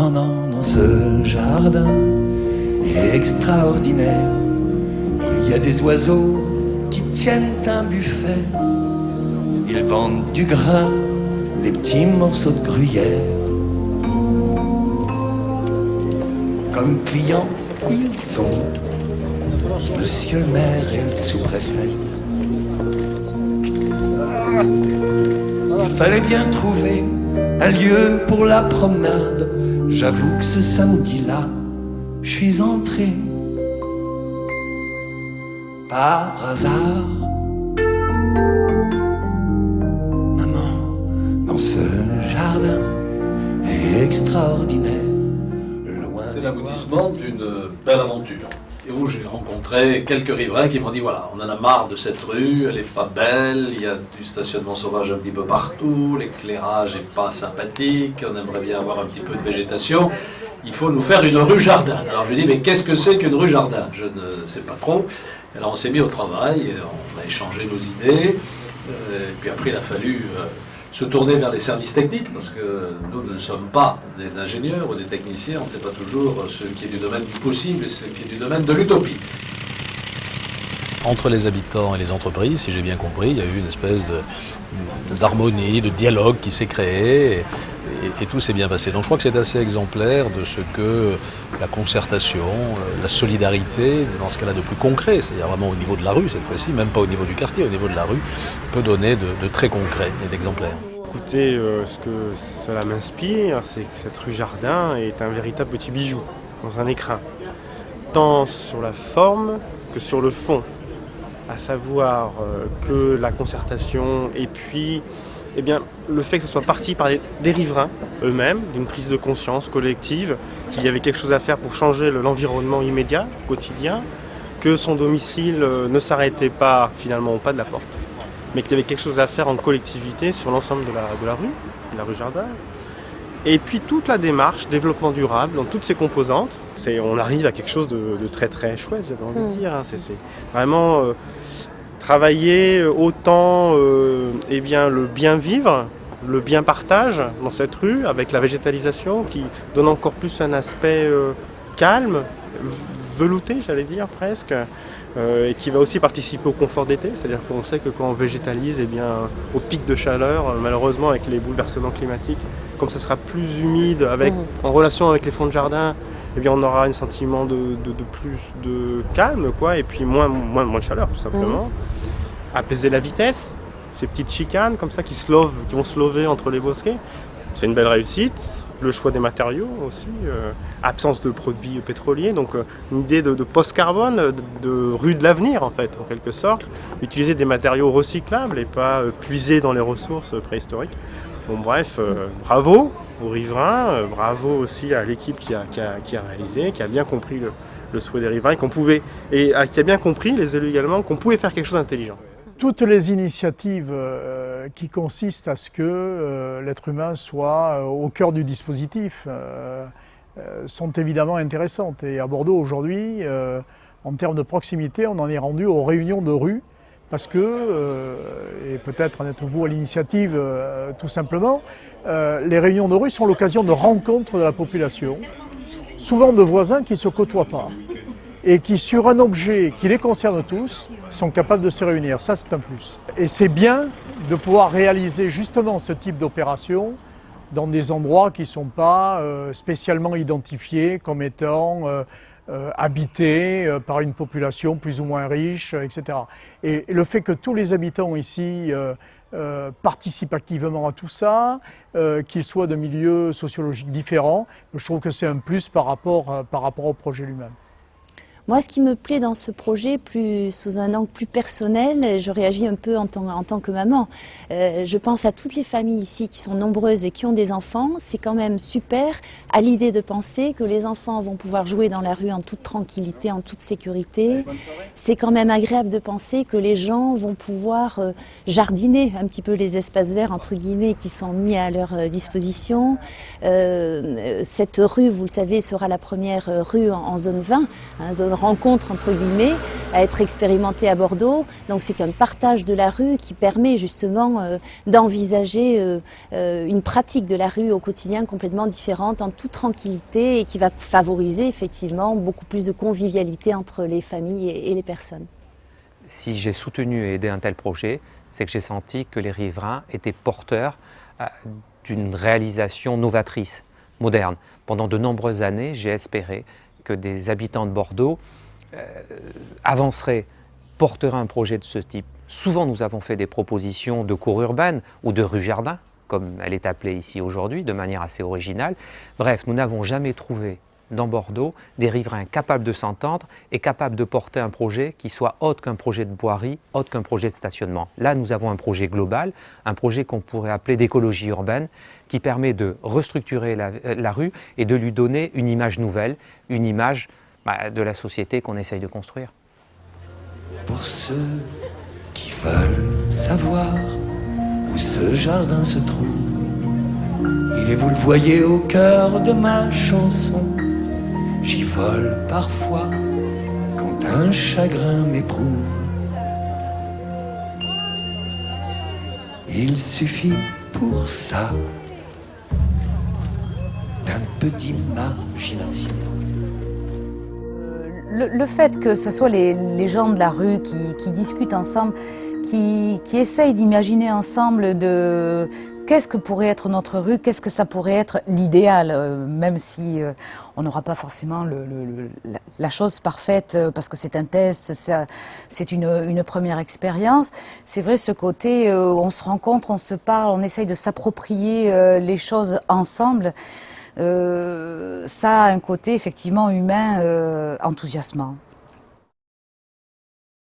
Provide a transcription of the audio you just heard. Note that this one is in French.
Cependant, dans ce jardin extraordinaire, il y a des oiseaux qui tiennent un buffet. Ils vendent du grain, des petits morceaux de gruyère. Comme clients, ils ont Monsieur le maire et le sous-préfet. Il fallait bien trouver un lieu pour la promenade. J'avoue que ce samedi-là, je suis entré par hasard. Maman, dans ce jardin extraordinaire. C'est l'aboutissement d'une belle aventure. Et où j'ai rencontré quelques riverains qui m'ont dit voilà, on en a marre de cette rue, elle est pas belle, il y a du stationnement sauvage un petit peu partout, l'éclairage est pas sympathique, on aimerait bien avoir un petit peu de végétation, il faut nous faire une rue jardin. Alors je lui ai dit mais qu'est-ce que c'est qu'une rue jardin? Je ne sais pas trop. Alors on s'est mis au travail, on a échangé nos idées, et puis après il a fallu se tourner vers les services techniques, parce que nous ne sommes pas des ingénieurs ou des techniciens, on ne sait pas toujours ce qui est du domaine du possible et ce qui est du domaine de l'utopie. Entre les habitants et les entreprises, si j'ai bien compris, il y a eu une espèce d'harmonie, de dialogue qui s'est créé et tout s'est bien passé. Donc je crois que c'est assez exemplaire de ce que la concertation, la solidarité, dans ce cas-là de plus concret, c'est-à-dire vraiment au niveau de la rue cette fois-ci, même pas au niveau du quartier, au niveau de la rue, peut donner de très concret et d'exemplaire. Écoutez, ce que cela m'inspire, c'est que cette rue Jardin est un véritable petit bijou dans un écrin, tant sur la forme que sur le fond. À savoir que la concertation et puis le fait que ce soit parti par des riverains eux-mêmes, d'une prise de conscience collective, qu'il y avait quelque chose à faire pour changer l'environnement immédiat, quotidien, que son domicile ne s'arrêtait pas finalement au pas de la porte, mais qu'il y avait quelque chose à faire en collectivité sur l'ensemble de la rue Jardin. Et puis toute la démarche développement durable dans toutes ses composantes, on arrive à quelque chose de très très chouette, j'avais envie de dire. C'est vraiment travailler autant le bien vivre, le bien partage dans cette rue avec la végétalisation qui donne encore plus un aspect calme, velouté j'allais dire presque. Et qui va aussi participer au confort d'été, c'est-à-dire qu'on sait que quand on végétalise, au pic de chaleur, malheureusement avec les bouleversements climatiques, comme ça sera plus humide en relation avec les fonds de jardin, on aura un sentiment de plus de calme, et puis moins de chaleur tout simplement. Apaiser la vitesse, ces petites chicanes comme ça qui vont se lever entre les bosquets, c'est une belle réussite. Le choix des matériaux aussi, absence de produits pétroliers, donc une idée de post-carbone, de rue de l'avenir en fait, en quelque sorte. Utiliser des matériaux recyclables et pas puiser dans les ressources préhistoriques. Bon bref, bravo aux riverains, bravo aussi à l'équipe qui a réalisé, qui a bien compris le souhait des riverains et qui a bien compris, les élus également, qu'on pouvait faire quelque chose d'intelligent. Toutes les initiatives qui consistent à ce que l'être humain soit au cœur du dispositif sont évidemment intéressantes. Et à Bordeaux aujourd'hui, en termes de proximité, on en est rendu aux réunions de rue parce que, et peut-être en êtes-vous à l'initiative tout simplement, les réunions de rue sont l'occasion de rencontres de la population, souvent de voisins qui ne se côtoient pas, et qui, sur un objet qui les concerne tous, sont capables de se réunir. Ça, c'est un plus. Et c'est bien de pouvoir réaliser justement ce type d'opération dans des endroits qui ne sont pas spécialement identifiés comme étant habités par une population plus ou moins riche, etc. Et le fait que tous les habitants ici participent activement à tout ça, qu'ils soient de milieux sociologiques différents, je trouve que c'est un plus par rapport au projet lui-même. Moi, ce qui me plaît dans ce projet, sous un angle plus personnel, je réagis un peu en tant que maman. Je pense à toutes les familles ici qui sont nombreuses et qui ont des enfants. C'est quand même super à l'idée de penser que les enfants vont pouvoir jouer dans la rue en toute tranquillité, en toute sécurité. C'est quand même agréable de penser que les gens vont pouvoir jardiner un petit peu les espaces verts, entre guillemets, qui sont mis à leur disposition. Cette rue, vous le savez, sera la première rue en zone 20, zone rencontre entre guillemets à être expérimentée à Bordeaux. Donc c'est un partage de la rue qui permet justement d'envisager une pratique de la rue au quotidien complètement différente, en toute tranquillité, et qui va favoriser effectivement beaucoup plus de convivialité entre les familles et les personnes. Si j'ai soutenu et aidé un tel projet, c'est que j'ai senti que les riverains étaient porteurs d'une réalisation novatrice, moderne. Pendant de nombreuses années, j'ai espéré que des habitants de Bordeaux avanceraient, porteraient un projet de ce type. Souvent, nous avons fait des propositions de cour urbaine ou de rue Jardin, comme elle est appelée ici aujourd'hui, de manière assez originale. Bref, nous n'avons jamais trouvé dans Bordeaux des riverains capables de s'entendre et capables de porter un projet qui soit autre qu'un projet de voirie, autre qu'un projet de stationnement. Là, nous avons un projet global, un projet qu'on pourrait appeler d'écologie urbaine, qui permet de restructurer la rue et de lui donner une image nouvelle, une image de la société qu'on essaye de construire. Pour ceux qui veulent savoir où ce jardin se trouve, il est, vous le voyez, au cœur de ma chanson. J'y vole parfois quand un chagrin m'éprouve. Il suffit pour ça d'un peu d'imagination. Le fait que ce soit les gens de la rue qui discutent ensemble, qui essayent d'imaginer ensemble de qu'est-ce que pourrait être notre rue, qu'est-ce que ça pourrait être l'idéal, même si on n'aura pas forcément la chose parfaite, parce que c'est un test, c'est une première expérience. C'est vrai, ce côté, on se rencontre, on se parle, on essaye de s'approprier les choses ensemble. Ça a un côté effectivement humain enthousiasmant.